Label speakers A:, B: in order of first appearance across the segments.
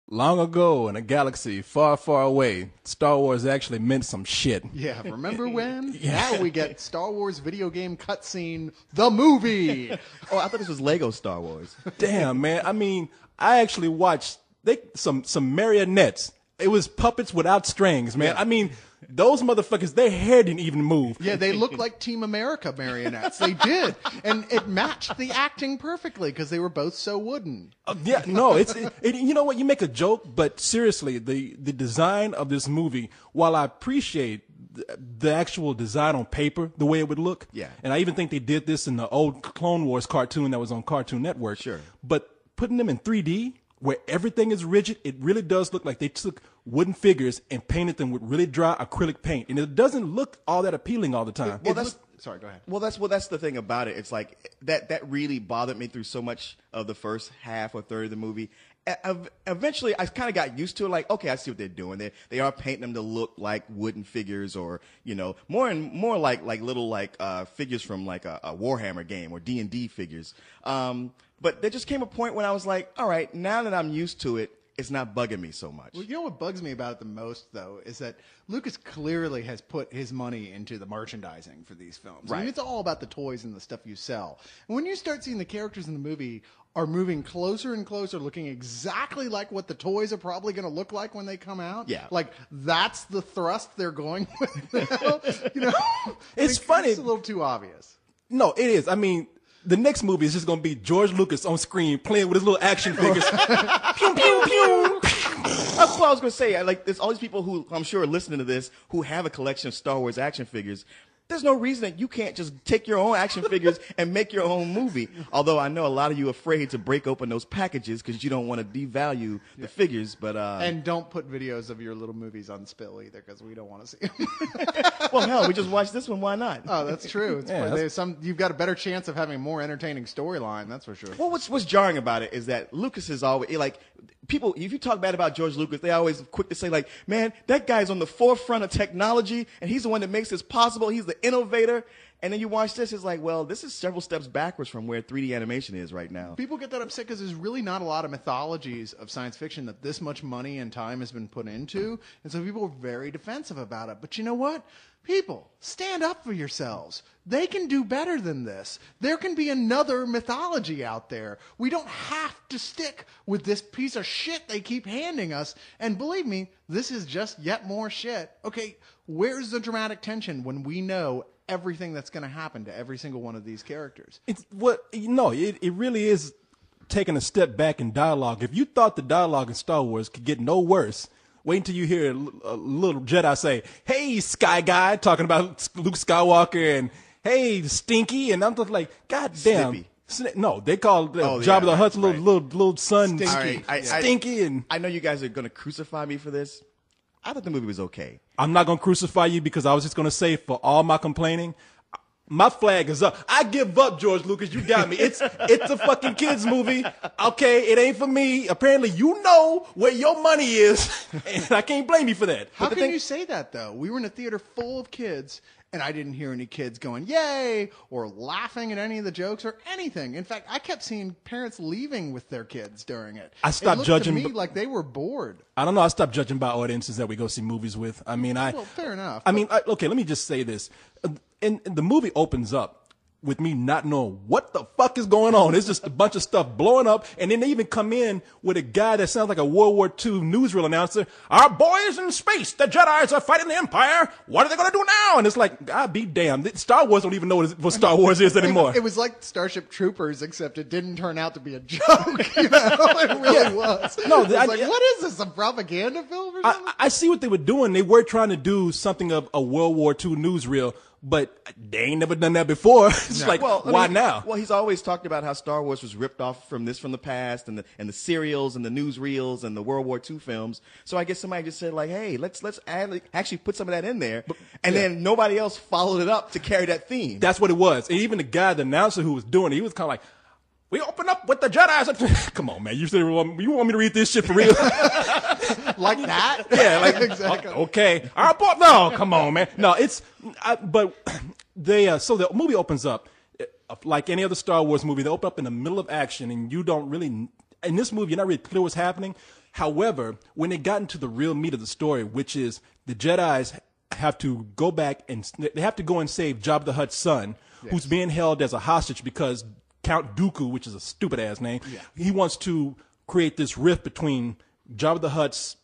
A: Long ago in a galaxy far, far away, Star Wars actually meant some shit.
B: Yeah, remember when? Now we get Star Wars video game cutscene, the movie.
C: Oh, I thought this was Lego Star Wars.
A: Damn, man. I mean, I actually watched some marionettes. It was puppets without strings, man.
B: Yeah.
A: I mean, those motherfuckers, their hair didn't even move.
B: Yeah, they looked like Team America marionettes. They did. And it matched the acting perfectly because they were both so wooden.
A: Yeah, no, you know what? You make a joke, but seriously, the design of this movie, while I appreciate the actual design on paper, the way it would look.
C: Yeah.
A: And I even think they did this in the old Clone Wars cartoon that was on Cartoon Network.
C: Sure.
A: But putting them in 3D, where everything is rigid, it really does look like they took wooden figures and painted them with really dry acrylic paint. And it doesn't look all that appealing all the time.
B: Sorry, go ahead.
C: Well, that's the thing about it. It's like that really bothered me through so much of the first half or third of the movie. Eventually, I kind of got used to it. Like, okay, I see what they're doing. They are painting them to look like wooden figures, or more and more like little figures from like a Warhammer game or D&D figures. But there just came a point when I was like, all right, now that I'm used to it, it's not bugging me so much.
B: Well, you know what bugs me about it the most, though, is that Lucas clearly has put his money into the merchandising for these films.
C: Right.
B: I mean, it's all about the toys and the stuff you sell. And when you start seeing the characters in the movie are moving closer and closer, looking exactly like what the toys are probably going to look like when they come out.
C: Yeah.
B: Like, that's the thrust they're going with now.
A: It's funny.
B: It's a little too obvious.
A: No, it is. I mean, the next movie is just going to be George Lucas on screen playing with his little action figures. Pew, pew, pew.
C: That's what I was going to say. There's all these people who I'm sure are listening to this who have a collection of Star Wars action figures. There's no reason that you can't just take your own action figures and make your own movie. Although I know a lot of you are afraid to break open those packages because you don't want to devalue the figures. But
B: And don't put videos of your little movies on Spill either, because we don't want to see them.
C: well, hell, we just watched this one. Why not?
B: Oh, that's true. You've got a better chance of having a more entertaining storyline, that's for sure.
C: Well, what's jarring about it is that Lucas is always like people. If you talk bad about George Lucas, they always quick to say like, "Man, that guy's on the forefront of technology, and he's the one that makes this possible. He's the innovator." And then you watch this, it's like, well, this is several steps backwards from where 3D animation is right now.
B: People get that upset because there's really not a lot of mythologies of science fiction that this much money and time has been put into. And so people are very defensive about it. But you know what? People, stand up for yourselves. They can do better than this. There can be another mythology out there. We don't have to stick with this piece of shit they keep handing us. And believe me, this is just yet more shit. Okay, where's the dramatic tension when we know everything that's going to happen to every single one of these characters?
A: It really is taking a step back in dialogue. If you thought the dialogue in Star Wars could get no worse, wait until you hear a little Jedi say, "Hey, Sky Guy," talking about Luke Skywalker, and "Hey, Stinky," and I'm just like, God damn. No, they call Jabba the Hutt's little son
B: Stinky.
A: Stinky. And
C: I know you guys are going to crucify me for this. I thought the movie was okay.
A: I'm not going to crucify you because I was just going to say, for all my complaining, my flag is up. I give up, George Lucas. You got me. It's a fucking kids movie. Okay, it ain't for me. Apparently, you know where your money is, and I can't blame you for that.
B: How can you say that, though? We were in a theater full of kids, and I didn't hear any kids going, "Yay!" or laughing at any of the jokes or anything. In fact, I kept seeing parents leaving with their kids during it.
A: I stopped judging.
B: It looked to me like they were bored.
A: I don't know. I stopped judging by audiences that we go see movies with. I mean,
B: Well, fair enough.
A: Okay, let me just say this. And the movie opens up with me not knowing what the fuck is going on. It's just a bunch of stuff blowing up, and then they even come in with a guy that sounds like a World War II newsreel announcer. "Our boys in space, the Jedis are fighting the Empire. What are they going to do now?" And it's like, God be damned. Star Wars don't even know what Star Wars is anymore.
B: It was like Starship Troopers, except it didn't turn out to be a joke. It really was.
A: No,
B: it was what is this, a propaganda film or something?
A: I see what they were doing. They were trying to do something of a World War II newsreel, but they ain't never done that before. It's like, why now?
C: Well, he's always talked about how Star Wars was ripped off from the past, and the serials and the newsreels and the World War II films. So I guess somebody just said like, hey, let's actually put some of that in there, and then nobody else followed it up to carry that theme.
A: That's what it was. And even the announcer who was doing it, he was kind of like, "We open up with the Jedi." Come on, man. You want me to read this shit for real?
B: Like that?
A: Yeah, like
B: exactly.
A: Okay. Our boy, no, come on, man. No, but so the movie opens up like any other Star Wars movie. They open up in the middle of action, and you don't really, in this movie, you're not really clear what's happening. However, when they got into the real meat of the story, which is the Jedis have to go back and they have to go and save Jabba the Hutt's son, who's being held as a hostage because Count Dooku, which is a stupid ass name, he wants to create this rift between Jabba the Hutt's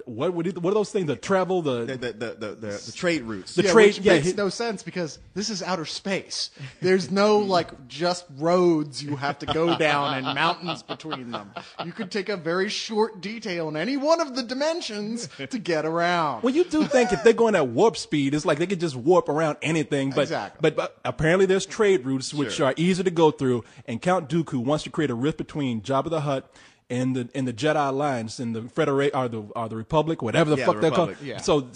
A: what are those things? The travel, the
C: trade routes.
A: The trade,
B: which makes no sense because this is outer space. There's no like just roads you have to go down and mountains between them. You could take a very short detail in any one of the dimensions to get around.
A: Well, you do think if they're going at warp speed, it's like they could just warp around anything. But
B: Exactly.
A: but apparently there's trade routes which are easy to go through. And Count Dooku wants to create a rift between Jabba the Hutt and the Jedi Alliance and the Federate or the Republic, whatever the fuck they're called,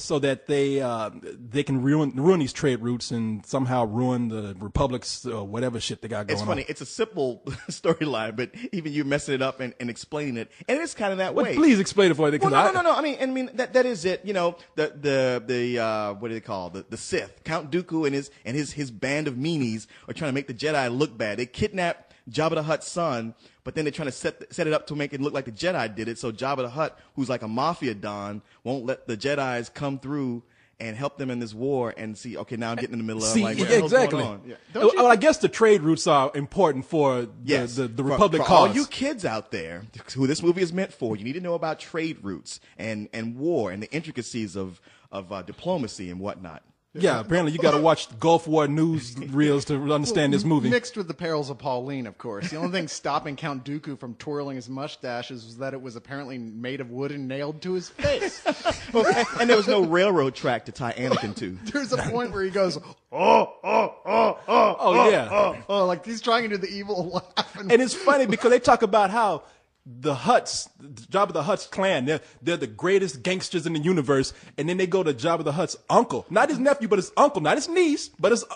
A: so that they can ruin these trade routes and somehow ruin the Republic's whatever shit they got going on.
C: It's funny. It's a simple storyline, but even you messing it up and explaining it, and it's kind of that way.
A: Please explain it for me.
C: Well, no. I mean that is it. You know, the what do they call the Sith? Count Dooku and his band of meanies are trying to make the Jedi look bad. They kidnap Jabba the Hutt's son, but then they're trying to set it up to make it look like the Jedi did it. So Jabba the Hutt, who's like a mafia don, won't let the Jedis come through and help them in this war and see, okay, now I'm getting in the middle of like, what the hell's
A: exactly.
C: going on? Yeah.
A: Well, I guess the trade routes are important for the Republic
C: for
A: cause.
C: all you kids out there who this movie is meant for, you need to know about trade routes and war and the intricacies of diplomacy and whatnot.
A: Yeah, apparently you got to watch Gulf War news reels to understand this movie.
B: Mixed with the perils of Pauline, of course. The only thing stopping Count Dooku from twirling his mustaches was that it was apparently made of wood and nailed to his face.
C: And there was no railroad track to tie Anakin to.
B: There's a point where he goes, like he's trying to do the evil laugh.
A: And it's funny because they talk about how the Hutts, Jabba the Hutt's clan, they're the greatest gangsters in the universe, and then they go to Jabba the Hutt's uncle, not his nephew, but his uncle, not his niece, but his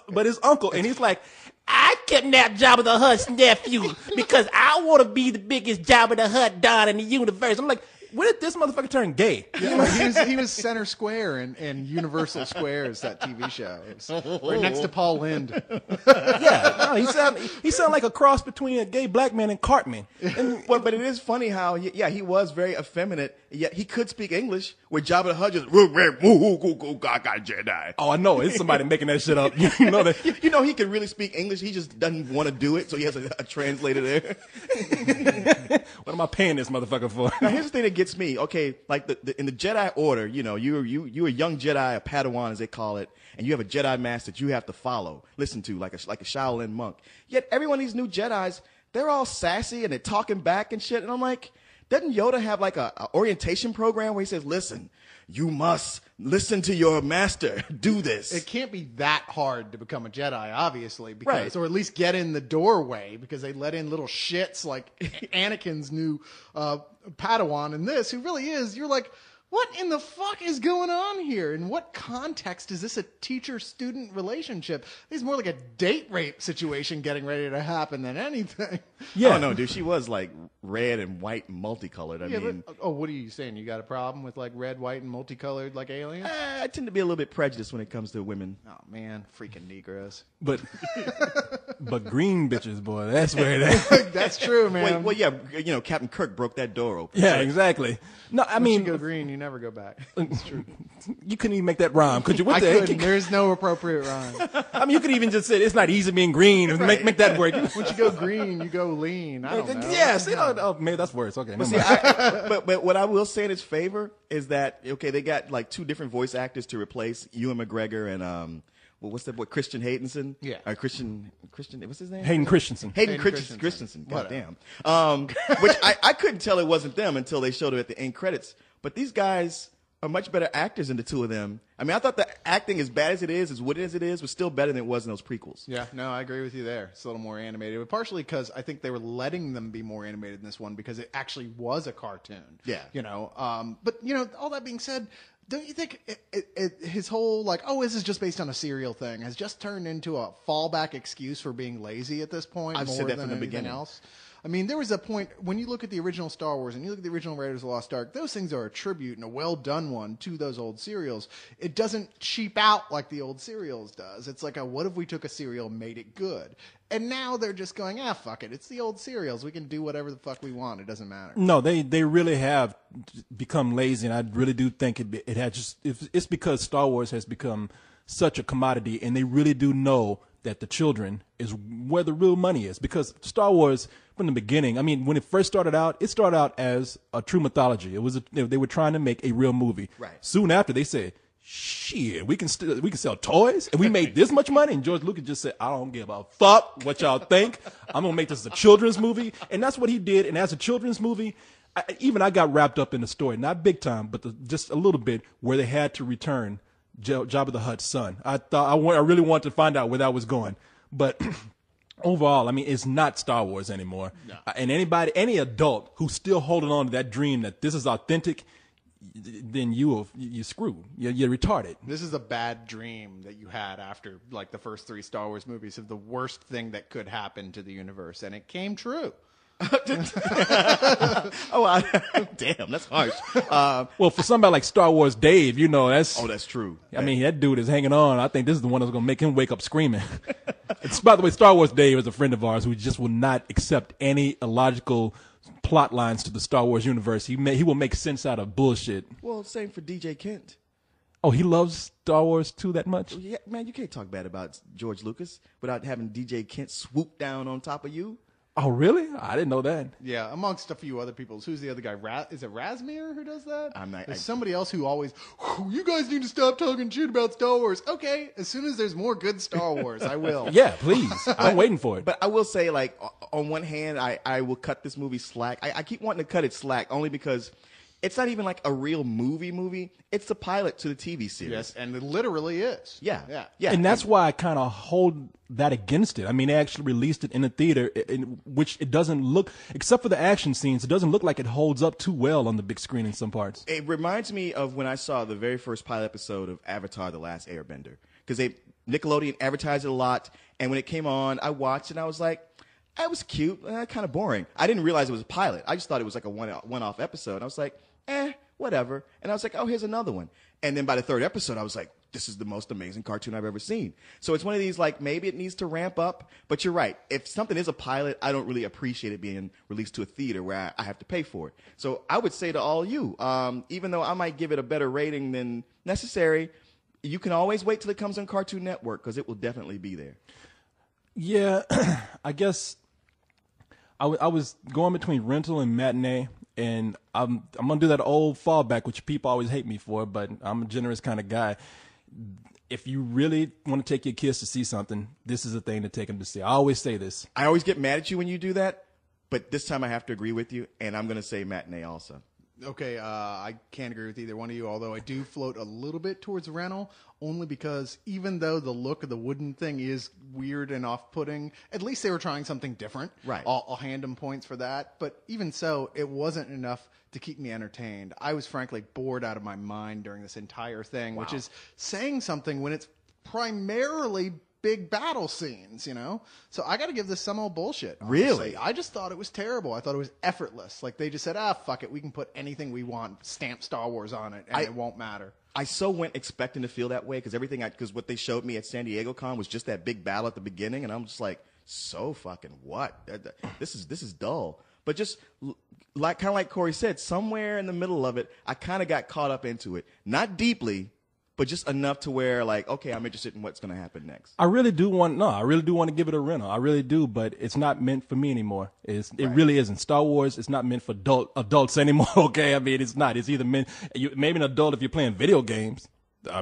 A: uncle, and he's like, I kidnapped Jabba the Hutt's nephew because I want to be the biggest Jabba the Hutt don in the universe. I'm like, when did this motherfucker turn gay?
B: Yeah, he was center square in Universal Squares, that TV show. It was right next to Paul Lynde.
A: He sound like a cross between a gay black man and Cartman.
C: But it is funny how, he was very effeminate, yet he could speak English, where Jabba the Hutt just, Jedi.
A: Oh, I know. It's somebody making that shit up. You know that.
C: You know he can really speak English. He just doesn't want to do it, so he has a translator there.
A: What am I paying this motherfucker for?
C: Now, here's the thing that gets me. Okay, like in the Jedi Order, you know, you're a young Jedi, a Padawan as they call it, and you have a Jedi master that you have to follow, listen to, like a Shaolin monk. Yet every one of these new Jedis, they're all sassy and they're talking back and shit. And I'm like, doesn't Yoda have like a orientation program where he says, listen, you must listen to your master. Do this.
B: It can't be that hard to become a Jedi, obviously, because,
C: Right.
B: or at least get in the doorway, because they let in little shits like Anakin's new Padawan in this, who really is. You're like, what in the fuck is going on here? In what context is this a teacher-student relationship? It's more like a date rape situation getting ready to happen than anything.
C: Yeah. Oh, no, dude. She was like red and white and multicolored. I mean,
B: what are you saying? You got a problem with like red, white, and multicolored like aliens?
C: I tend to be a little bit prejudiced when it comes to women.
B: Oh, man. Freaking Negroes.
A: But green bitches, boy, that's where that.
B: That's true, man.
C: Well, yeah, you know, Captain Kirk broke that door open.
A: Yeah, exactly. No, I mean,
B: you go green, you never go back. It's true.
A: you couldn't even make that rhyme, could you? What
B: I
A: the
B: couldn't. There's no appropriate rhyme.
A: I mean, you could even just say it's not easy being green and make that work.
B: Once you go green, you go lean. I don't know.
A: Yeah, see, maybe that's worse. Okay,
C: But,
A: never
C: see,
A: mind.
C: but what I will say in its favor is that, okay, they got like two different voice actors to replace Ewan McGregor and what's that boy, Christian Haydenson?
B: Yeah.
C: Christian, what's his name?
A: Hayden Christensen.
C: Hayden
B: Christensen.
C: Christensen.
B: Whatever.
C: Goddamn. Which I couldn't tell it wasn't them until they showed it at the end credits. But these guys are much better actors than the two of them. I mean, I thought the acting, as bad as it is, as witty as it is, was still better than it was in those prequels.
B: Yeah, no, I agree with you there. It's a little more animated, but partially because I think they were letting them be more animated in this one because it actually was a cartoon.
C: Yeah.
B: You know, but, you know, all that being said, don't you think his whole, like, oh, this is just based on a serial thing has just turned into a fallback excuse for being lazy at this point?
C: I've
B: more
C: said that
B: than
C: from the
B: anything
C: beginning.
B: Else? I mean, there was a point when you look at the original Star Wars and you look at the original Raiders of the Lost Ark, those things are a tribute and a well done one to those old serials. It doesn't cheap out like the old serials does. It's like what if we took a serial and made it good? And now they're just going, fuck it. It's the old serials. We can do whatever the fuck we want. It doesn't matter.
A: No, they really have become lazy, and I really do think it had it's because Star Wars has become such a commodity, and they really do know that the children is where the real money is. Because Star Wars, from the beginning, I mean, when it first started out as a true mythology. It was they were trying to make a real movie.
C: Right.
A: Soon after, they said, shit, we can sell toys, and we made this much money. And George Lucas just said, I don't give a fuck what y'all think. I'm gonna make this a children's movie, and that's what he did. And as a children's movie, I got wrapped up in the story, not big time, but just a little bit, where they had to return Jabba the Hutt's son. I really wanted to find out where that was going, but overall, I mean, it's not Star Wars anymore. No. And any adult who's still holding on to that dream that this is authentic, then you're screwed. You're retarded.
B: This is a bad dream that you had after like the first 3 Star Wars movies of the worst thing that could happen to the universe, and it came true.
C: Damn, that's harsh.
A: Well, for somebody like Star Wars Dave, that's
C: true.
A: I mean, that dude is hanging on. I think this is the one that's going to make him wake up screaming. By the way, Star Wars Dave is a friend of ours who just will not accept any illogical plot lines to the Star Wars universe. He will make sense out of bullshit.
C: Well, same for DJ Kent.
A: Oh, he loves Star Wars too that much?
C: Yeah, man, you can't talk bad about George Lucas without having DJ Kent swoop down on top of you.
A: Oh, really? I didn't know that.
B: Yeah, amongst a few other people. Who's the other guy? Is it Razmir who does that? There's somebody else who always, you guys need to stop talking shit about Star Wars. Okay, as soon as there's more good Star Wars, I will.
A: Yeah, please. I'm waiting for it.
C: But I will say, like, on one hand, I will cut this movie slack. I keep wanting to cut it slack only because it's not even like a real movie. It's the pilot to the TV series.
B: Yes, and it literally is.
C: Yeah.
A: And that's why I kind of hold that against it. I mean, they actually released it in the theater, in which it doesn't look, except for the action scenes, it doesn't look like it holds up too well on the big screen in some parts.
C: It reminds me of when I saw the very first pilot episode of Avatar: The Last Airbender. Because Nickelodeon advertised it a lot, and when it came on, I watched it, and I was like, that was cute, kind of boring. I didn't realize it was a pilot. I just thought it was like a one-off episode. I was like, whatever. And I was like, oh, here's another one. And then by the 3rd episode, I was like, this is the most amazing cartoon I've ever seen. So it's one of these, like, maybe it needs to ramp up. But you're right. If something is a pilot, I don't really appreciate it being released to a theater where I have to pay for it. So I would say to all you, even though I might give it a better rating than necessary, you can always wait till it comes on Cartoon Network because it will definitely be there.
A: Yeah, I guess I was going between rental and matinee. And I'm going to do that old fallback, which people always hate me for, but I'm a generous kind of guy. If you really want to take your kids to see something, this is the thing to take them to see. I always say this.
C: I always get mad at you when you do that, but this time I have to agree with you, and I'm going to say matinee also.
B: Okay, I can't agree with either one of you, although I do float a little bit towards rental, only because even though the look of the wooden thing is weird and off-putting, at least they were trying something different.
C: Right.
B: I'll hand them points for that. But even so, it wasn't enough to keep me entertained. I was frankly bored out of my mind during this entire thing, which is saying something when it's primarily big battle scenes, So I got to give this some old bullshit. Honestly.
C: Really?
B: I just thought it was terrible. I thought it was effortless. Like they just said, fuck it. We can put anything we want, stamp Star Wars on it, and it won't matter.
C: I so went expecting to feel that way because what they showed me at San Diego Con was just that big battle at the beginning, and I'm just like, so fucking what? This is dull. But just kind of like Korey said, somewhere in the middle of it, I kind of got caught up into it. Not deeply, but just enough to where, like, okay, I'm interested in what's going to happen next.
A: I really do want to give it a rental. I really do, but it's not meant for me anymore. It really isn't. Star Wars is not meant for adults anymore, okay? I mean, it's not. It's either maybe an adult if you're playing video games.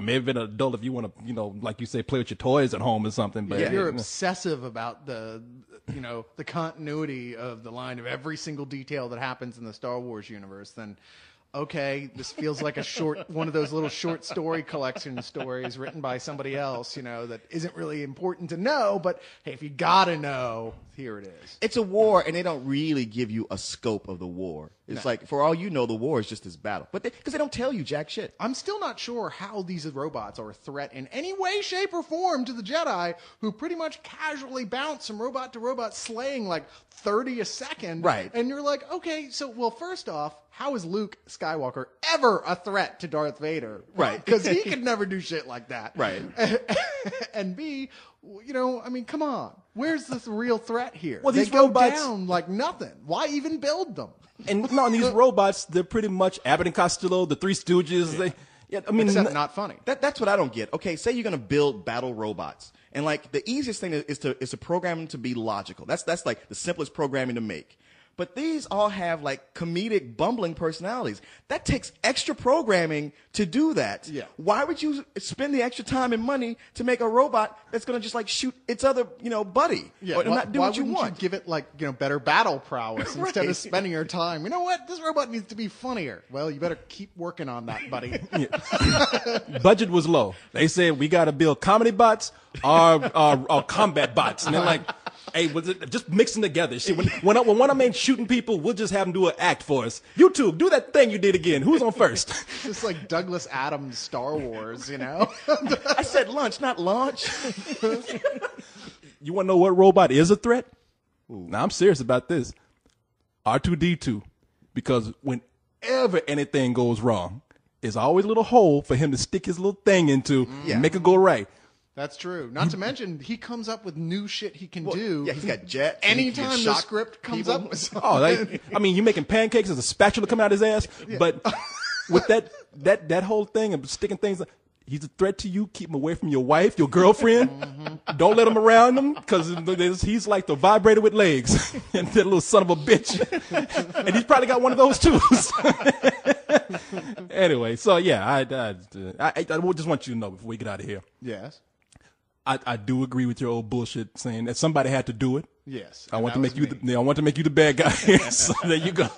A: Maybe an adult if you want to, like you say, play with your toys at home or something. But
B: if you're obsessive about the continuity of the line of every single detail that happens in the Star Wars universe, then okay, this feels like one of those little short story collection stories written by somebody else, that isn't really important to know, but hey, if you gotta know, here it is.
C: It's a war, and they don't really give you a scope of the war. It's like, for all you know, the war is just this battle. But because they don't tell you jack shit.
B: I'm still not sure how these robots are a threat in any way, shape, or form to the Jedi, who pretty much casually bounce from robot to robot, slaying like 30 a second.
C: Right.
B: And you're like, okay, so, well, first off, how is Luke Skywalker ever a threat to Darth Vader?
C: Right.
B: Because he could never do shit like that.
C: Right.
B: And B, you know, I mean, come on. Where's this real threat here?
A: Well,
B: they
A: these
B: go
A: robots-
B: down like nothing. Why even build them?
A: And no, and these robots, they're pretty much Abbott and Costello, the Three Stooges. I mean,
B: Except not funny.
C: That's what I don't get. Okay, say you're going to build battle robots. And like the easiest thing is to program them to be logical. That's like the simplest programming to make. But these all have like comedic bumbling personalities. That takes extra programming to do that.
B: Yeah.
C: Why would you spend the extra time and money to make a robot that's going to just like shoot its other, buddy?
B: Yeah,
C: Or not do
B: why
C: what you
B: wouldn't
C: want?
B: give it like better battle prowess instead
C: Right.
B: of spending your time? You know what? This robot needs to be funnier. Well, you better keep working on that, buddy.
A: budget was low. They said we got to build comedy bots or combat bots, and they're like, "Hey, just mix them together." See, when one of them ain't shooting people, we'll just have them do an act for us. YouTube, do that thing you did again. Who's on first?
B: Just like Douglas Adams' Star Wars, you know?
C: I said lunch, not launch.
A: You want to know what robot is a threat? Now I'm serious about this. R2D2, because whenever anything goes wrong, there's always a little hole for him to stick his little thing into and make it go right.
B: That's true. Not to mention, he comes up with new shit he can do.
C: Yeah, he's got jets. and he can
B: Anytime the
C: shock
B: script comes
C: people.
B: up with something.
A: Oh, you're making pancakes as a spatula coming out his ass, but with that whole thing of sticking things, he's a threat to you. Keep him away from your wife, your girlfriend. Don't let him around them because he's like the vibrator with legs. And that little son of a bitch. And he's probably got one of those too. Anyway, so yeah, I just want you to know before we get out of here.
B: Yes.
A: I do agree with your old bullshit saying that somebody had to do it.
B: Yes.
A: I
B: and
A: want to
B: that
A: make
B: was
A: you
B: me.
A: I want to make you the bad guy here. So there you go.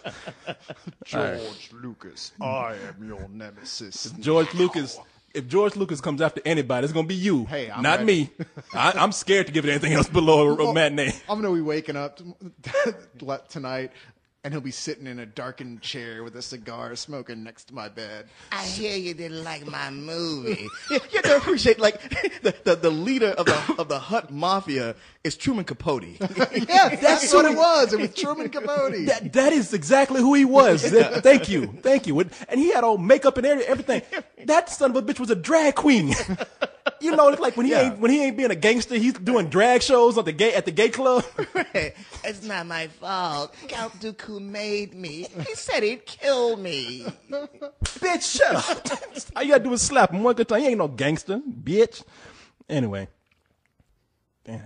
B: George Lucas, I am your nemesis.
A: George Lucas. If George Lucas comes after anybody, it's gonna be you,
B: Hey, I'm
A: not
B: ready.
A: me. I'm scared to give it anything else below a matinee.
B: I'm going to be waking up tonight, and he'll be sitting in a darkened chair with a cigar smoking next to my bed.
C: I hear you didn't like my movie. You have to appreciate, like, the leader of the Hutt Mafia is Truman Capote.
B: Yeah, that's what it was. It was Truman Capote.
A: That is exactly who he was. Thank you. And he had all makeup and everything. That son of a bitch was a drag queen. You know, it's like when he ain't being a gangster, he's doing drag shows at the gay club.
C: It's not my fault. Count Dooku made me. He said he'd kill me.
A: Bitch, shut up. All you gotta do is slap him one good time. He ain't no gangster, bitch. Anyway. Damn.